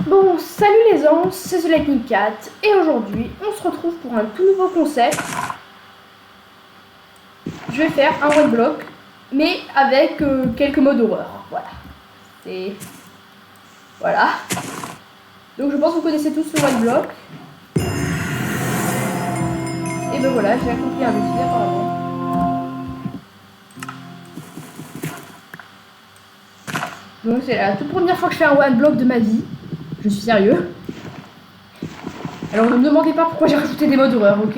Bon, salut les ans, c'est The Lightning Cat et aujourd'hui on se retrouve pour un tout nouveau concept. Je vais faire un one block mais avec quelques modes horreur. Voilà. C'est. Voilà. Donc je pense que vous connaissez tous le one block. Et ben voilà, j'ai accompli un défi apparemment. Donc c'est la toute première fois que je fais un one block de ma vie. Je suis sérieux. Alors ne me demandez pas pourquoi j'ai rajouté des modes horreur, ok?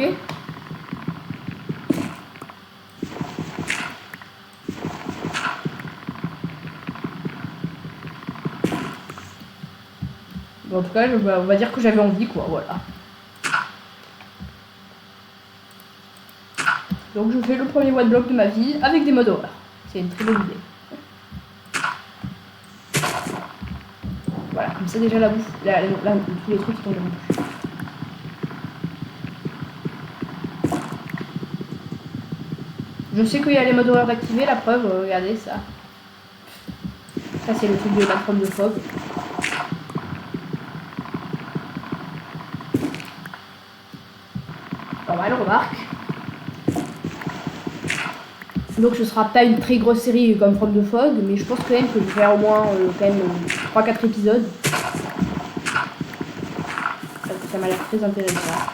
Bon, en tout cas, on va dire que j'avais envie, quoi, voilà. Donc je fais le premier one block de ma vie avec des modes horreur. C'est une très bonne idée. Voilà, comme ça déjà la bouffe, tous les trucs qui tombent dans mon bouche. Je sais qu'il y a les modes horreur d'activer, la preuve, regardez ça. Ça c'est le truc de la forme de fog. Pas mal, remarque. Donc ce sera pas une très grosse série comme From de Fog, mais je pense quand même que je vais faire au moins 3-4 épisodes. Parce que ça m'a l'air très intéressant.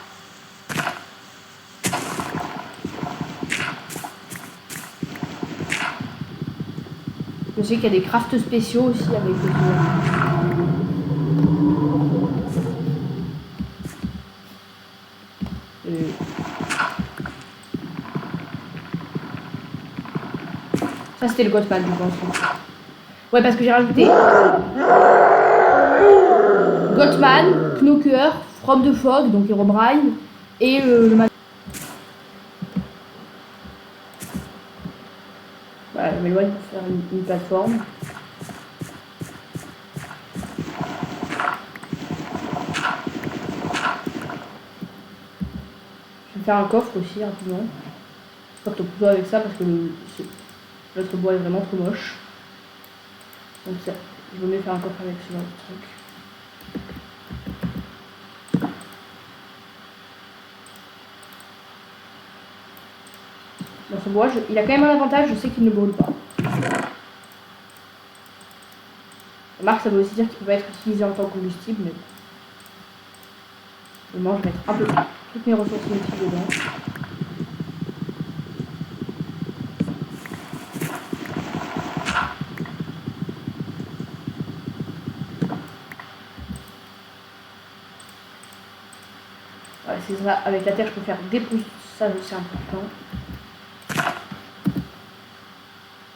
Je sais qu'il y a des crafts spéciaux aussi avec des Ça c'était le Gothman, je pense. Ouais, parce que j'ai rajouté Gothman, Knocker, From de Fog, donc Herobrine, et le Voilà, je m'éloigne pour faire une plateforme. Je vais faire un coffre aussi rapidement. J'espère que plutôt avec ça parce que l'autre bois est vraiment trop moche. Donc ça, je me mets faire un coffre avec ce genre de truc. Dans ce bois, il a quand même un avantage, je sais qu'il ne brûle pas. Remarque, ça veut aussi dire qu'il peut pas être utilisé en tant que combustible, mais je vais mettre un peu toutes mes ressources inutiles dedans. Voilà, c'est ça. Avec la terre, je peux faire des pousses, ça c'est important.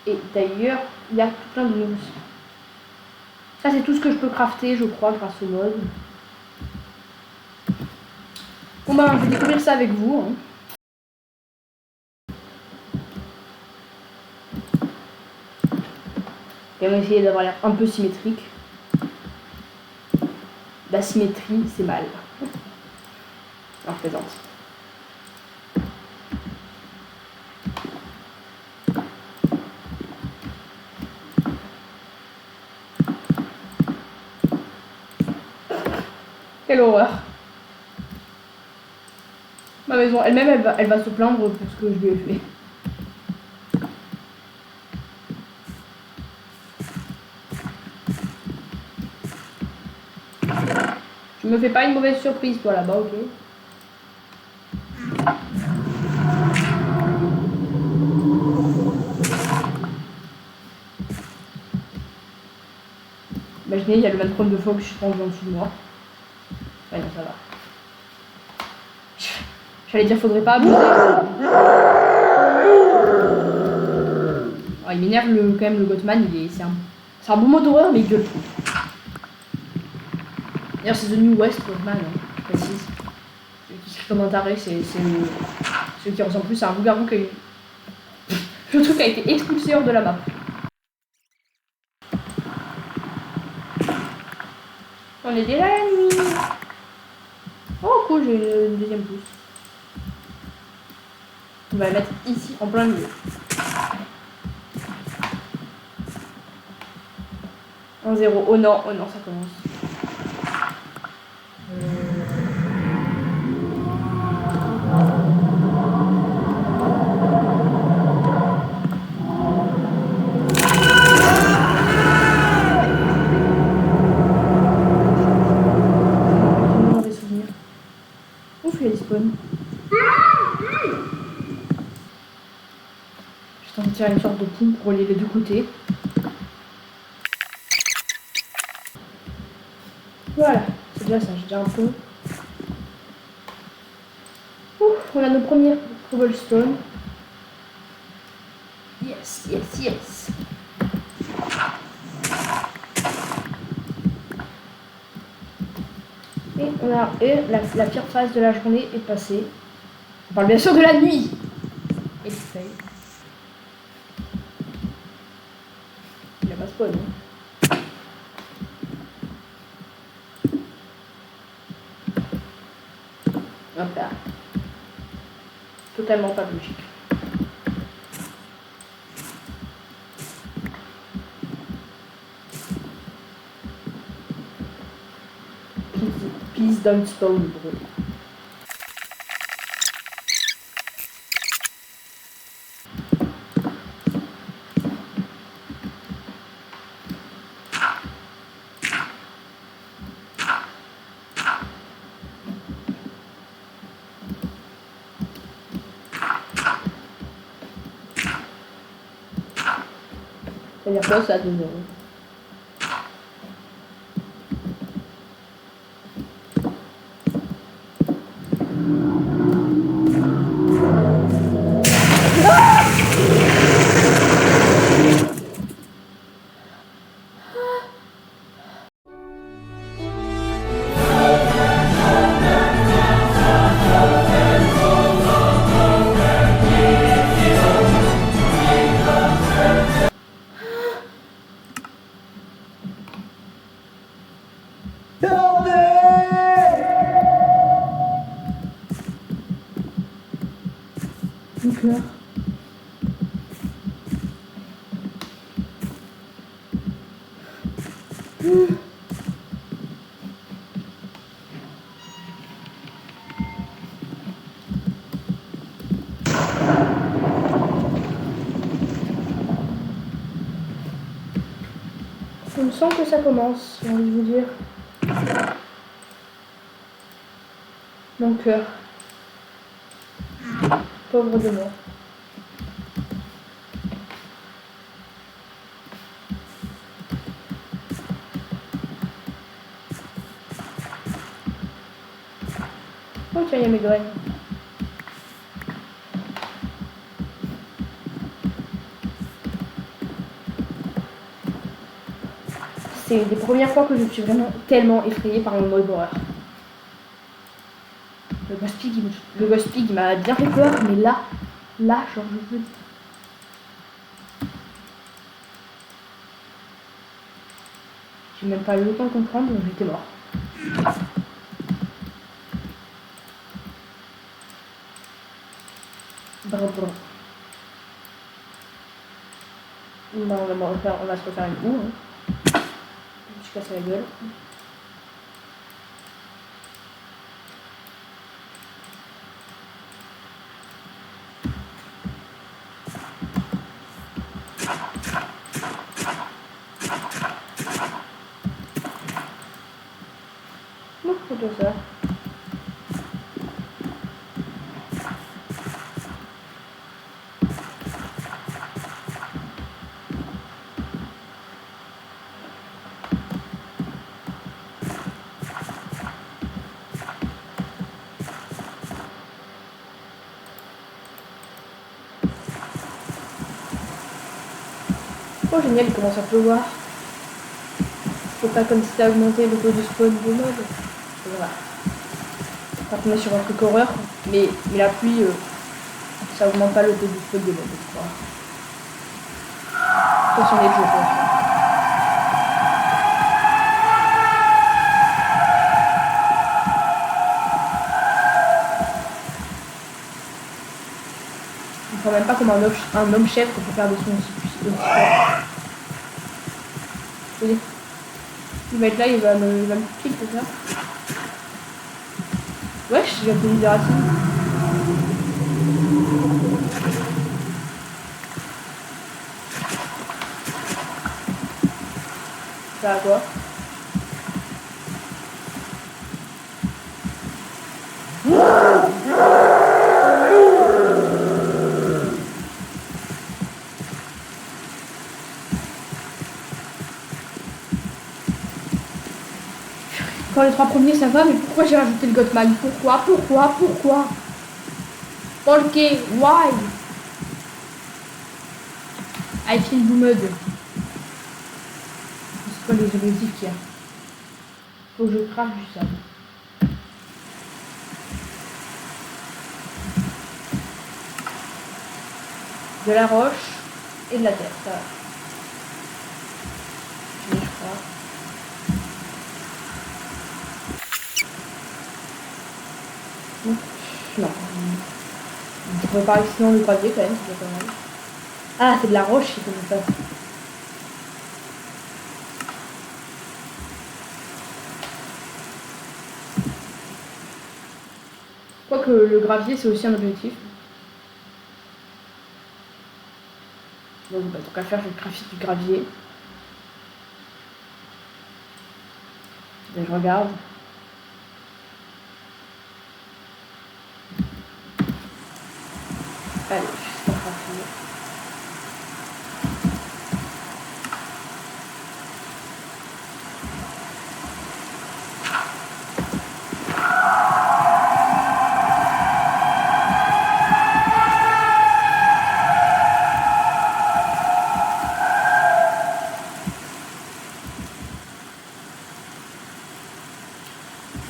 Et d'ailleurs, il y a tout plein de nouveaux. Ça, c'est tout ce que je peux crafter, je crois, grâce au mode. Bon ben, je vais découvrir ça avec vous. Hein. Et on va essayer d'avoir l'air un peu symétrique. La symétrie, c'est mal. Alors, je plaisante. Quelle horreur. Ma maison elle-même, elle va se plaindre pour ce que je lui ai fait. Tu me fais pas une mauvaise surprise, toi, là-bas, ok? Imaginez, il y a le 23 de fog, je pense, en dessous de moi. Ouais, non, ça va. J'allais dire, faudrait pas abuser. Oh, il m'énerve quand même le Gothman, c'est un bon mode d'horreur, mais il gueule trop. D'ailleurs, c'est The New West Gothman, hein, je précise. Celui qui crie comme un taré, c'est celui qui ressemble plus à un loup-garou que. Le truc a été expulsé hors de la map. On est déjà la nuit. Oh cool, j'ai une deuxième pousse. On va la mettre ici, en plein milieu. 1-0. Oh non, ça commence. Mauvais souvenir. Ouf, il y a des spawns. Je vais tirer une sorte de poule pour relier les deux côtés. Voilà, c'est déjà ça, j'ai déjà un peu. Ouf, on a nos premiers cobblestone. Yes, yes, yes. La pire phase de la journée est passée. On parle bien sûr de la nuit. Et du fail. Il a pas spawn, hein. Hop là. Totalement pas logique. Please don't spawn, bro. C'est-à-dire quoi ça, 2 euros? Mon cœur. Je me sens que ça commence, j'ai envie de vous dire. Mon cœur. Pauvre de moi. Oh tiens, il y a mes graines. C'est les premières fois que je suis vraiment tellement effrayée par mon mode horreur. Le Ghost Pig m'a bien fait peur, mais là, genre je veux. J'ai même pas eu le temps de comprendre, donc j'étais mort. Bravo. Bon, on va se refaire une houe. Hein. Je me suis cassé la gueule. Bon, c'est tout ça. Oh génial, il commence à pleuvoir. C'est pas comme si t'as augmenté le taux de spawn de mode. Voilà. Quand on est sur un truc horreur, mais la pluie, ça augmente pas le taux de spawn de mode, je crois. Attention les jeux, quoi. Je ne comprends même pas comment un homme chef peut faire des sons aussi forts. Il va être là, il va me kill, c'est ça? Wesh, j'ai obtenu des racines. Ça va quoi? Quand les 3 premiers ça va, mais pourquoi j'ai rajouté le Gottman? Pourquoi? Ok, why? I feel boomed. C'est quoi les objectifs qu'il y a? Faut que je crache du sable. De la roche et de la terre, ça va. Je crois. Non. Je pourrais parler sinon le gravier quand même, c'est pas mal. Ah, c'est de la roche, c'est comme ça. Quoique le gravier, c'est aussi un objectif. Donc, bah, tant qu'à faire, je vais crafter du gravier. Et je regarde. Allez, je suis pas crafter.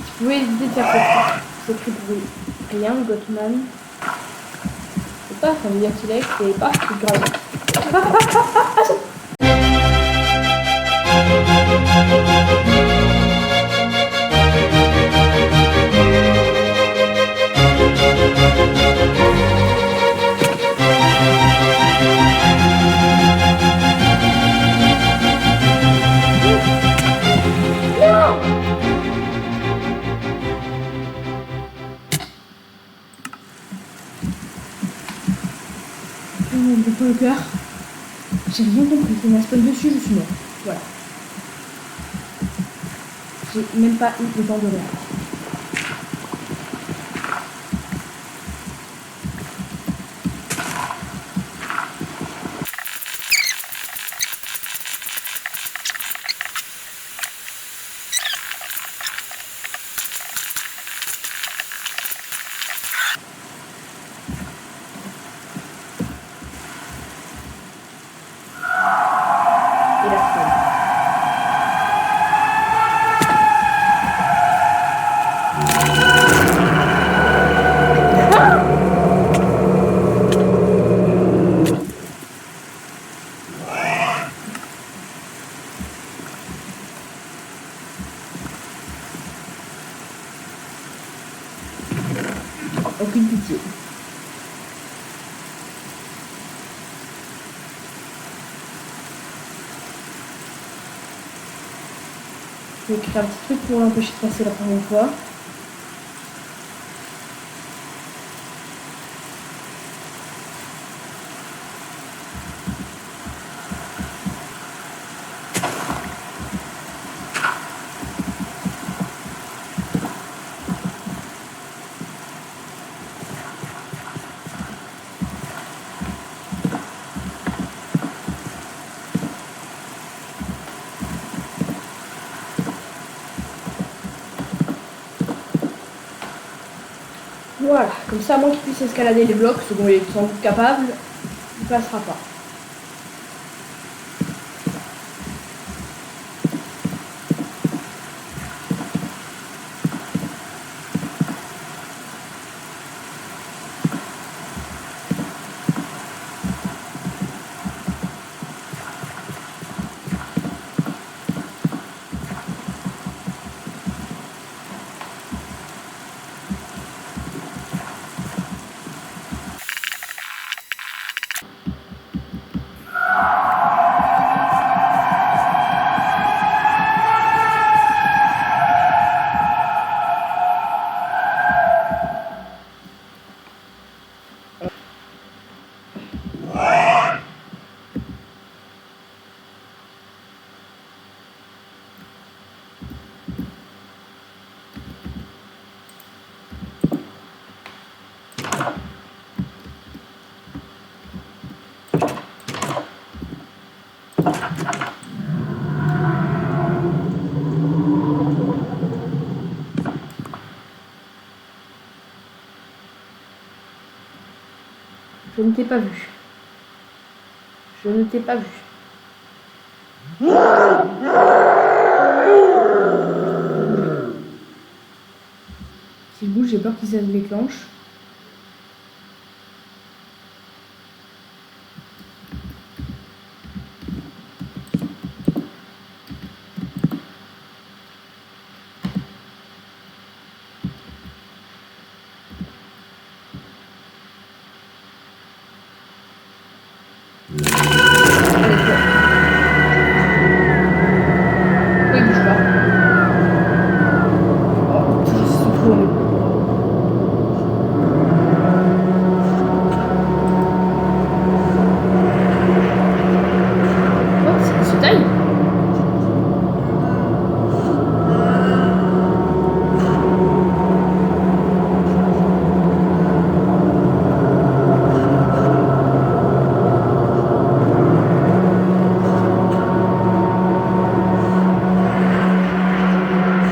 Vous pouvez éviter de faire ce cri de bruit. Rien, Gottman. C'est pas, ça veut dire qu'il est, c'est pas, c'est grave. Le cœur. J'ai rien compris. Il m'a spawn dessus, je suis mort. Voilà. J'ai même pas eu le temps de rien. Et la spawn. Aucune pitié. Je vais écrire un petit truc pour l'empêcher de passer la première fois. Voilà, comme ça, à moins qu'il puisse escalader les blocs, ce dont il est sans doute capable, il passera pas. t'ai pas vu. Je ne t'ai pas vu. S'il bouge, j'ai peur qu'il se déclenche. Pourquoi il bouge pas? Oh, toujours ce tourne. Oh, il se taille.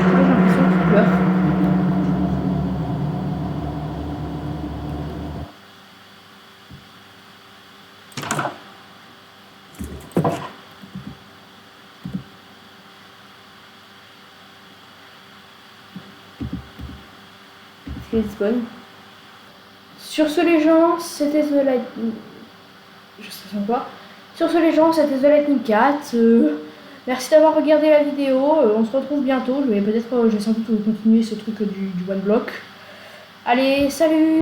J'ai l'impression qu'il pleure. Est-ce qu'il spawn? Sur ce les gens, c'était The Lightning. Je sais pas quoi. Sur ce les gens, c'était The Lightning Cat. Merci d'avoir regardé la vidéo. On se retrouve bientôt. Je vais sans doute continuer ce truc du one block. Allez, salut!